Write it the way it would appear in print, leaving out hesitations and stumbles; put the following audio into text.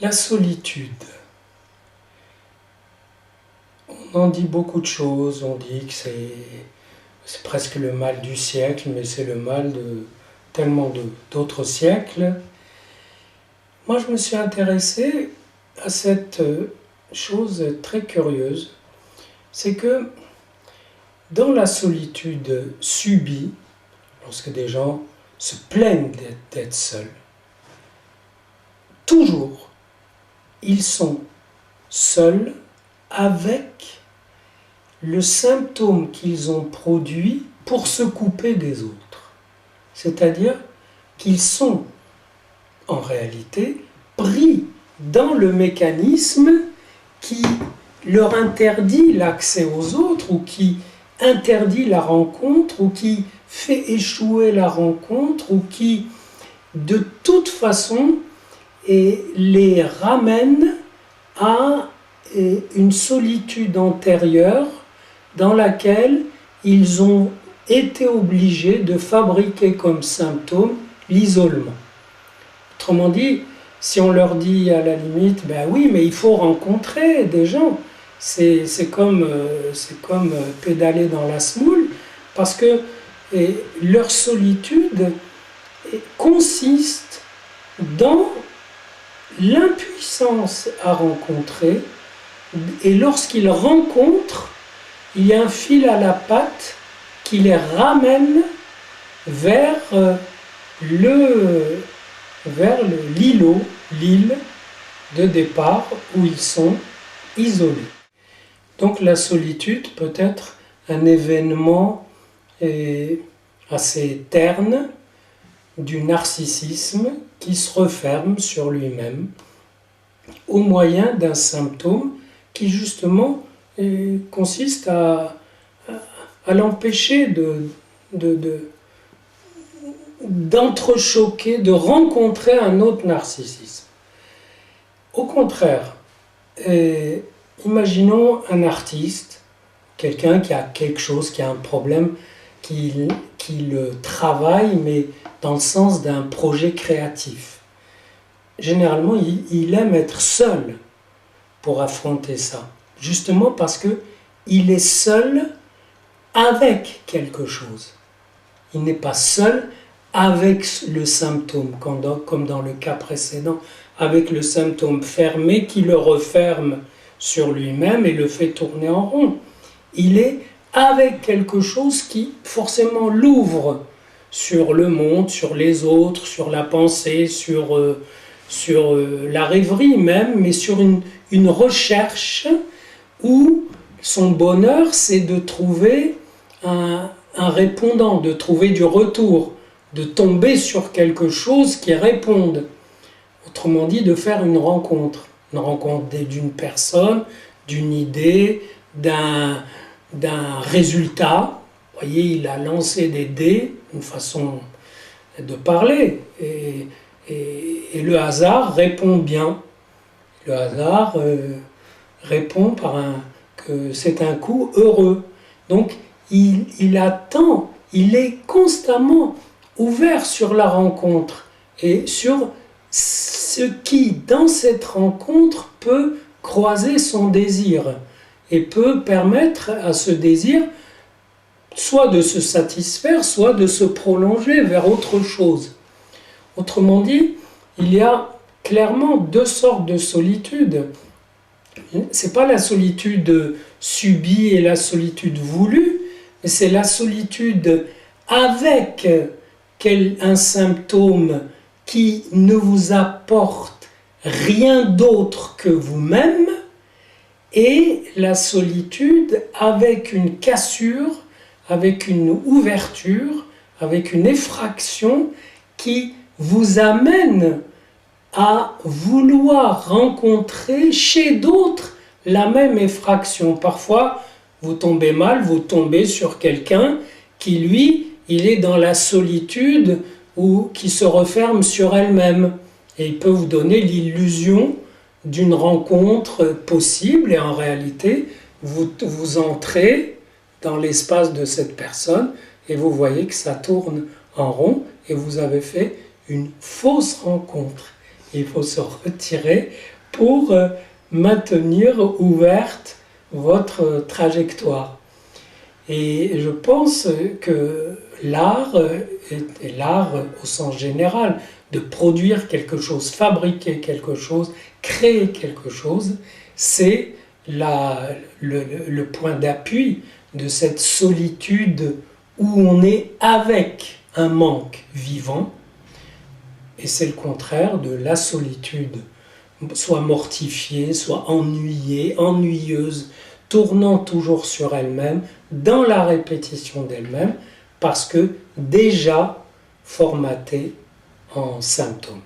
La solitude. On en dit beaucoup de choses, on dit que c'est presque le mal du siècle, mais c'est le mal de tellement d'autres siècles. Moi, je me suis intéressé à cette chose très curieuse, c'est que dans la solitude subie, lorsque des gens se plaignent d'être seuls, toujours, ils sont seuls avec le symptôme qu'ils ont produit pour se couper des autres. C'est-à-dire qu'ils sont en réalité pris dans le mécanisme qui leur interdit l'accès aux autres ou qui interdit la rencontre ou qui fait échouer la rencontre ou qui de toute façon les ramène à une solitude antérieure dans laquelle ils ont été obligés de fabriquer comme symptôme l'isolement. Autrement dit, si on leur dit à la limite, ben oui, mais il faut rencontrer des gens, c'est comme pédaler dans la semoule, parce que leur solitude consiste dans l'impuissance à rencontrer, et lorsqu'ils rencontrent, il y a un fil à la patte qui les ramène vers l'île de départ où ils sont isolés. Donc la solitude peut être un événement assez terne du narcissisme qui se referme sur lui-même au moyen d'un symptôme qui justement consiste à l'empêcher d'entrechoquer, de rencontrer un autre narcissisme. Au contraire, imaginons un artiste, quelqu'un qui a quelque chose, qui a un problème, qui le travaille, mais dans le sens d'un projet créatif. Généralement, il aime être seul pour affronter ça, justement parce qu'il est seul avec quelque chose. Il n'est pas seul avec le symptôme, comme dans le cas précédent, avec le symptôme fermé qui le referme sur lui-même et le fait tourner en rond. Il est avec quelque chose qui forcément l'ouvre sur le monde, sur les autres, sur la pensée, sur la rêverie même, mais sur une recherche où son bonheur, c'est de trouver un répondant, de trouver du retour, de tomber sur quelque chose qui réponde. Autrement dit, de faire une rencontre d'une personne, d'une idée, d'un résultat. Vous voyez, il a lancé des dés, une façon de parler, et le hasard répond bien. Le hasard répond que c'est un coup heureux. Donc, il attend, il est constamment ouvert sur la rencontre et sur ce qui, dans cette rencontre, peut croiser son désir et peut permettre à ce désir soit de se satisfaire, soit de se prolonger vers autre chose. Autrement dit, il y a clairement deux sortes de solitude. Ce n'est pas la solitude subie et la solitude voulue, mais c'est la solitude avec un symptôme qui ne vous apporte rien d'autre que vous-même, et la solitude avec une cassure, avec une ouverture, avec une effraction qui vous amène à vouloir rencontrer chez d'autres la même effraction. Parfois, vous tombez mal, vous tombez sur quelqu'un qui, lui, il est dans la solitude ou qui se referme sur elle-même. Et il peut vous donner l'illusion d'une rencontre possible, et en réalité, vous entrez dans l'espace de cette personne et vous voyez que ça tourne en rond et vous avez fait une fausse rencontre. il faut se retirer pour maintenir ouverte votre trajectoire. Et je pense que l'art, et l'art au sens général, de produire quelque chose, fabriquer quelque chose, créer quelque chose, c'est le point d'appui de cette solitude où on est avec un manque vivant, et c'est le contraire de la solitude, soit mortifiée, soit ennuyée, ennuyeuse, tournant toujours sur elle-même, dans la répétition d'elle-même, parce que déjà formatée en symptômes.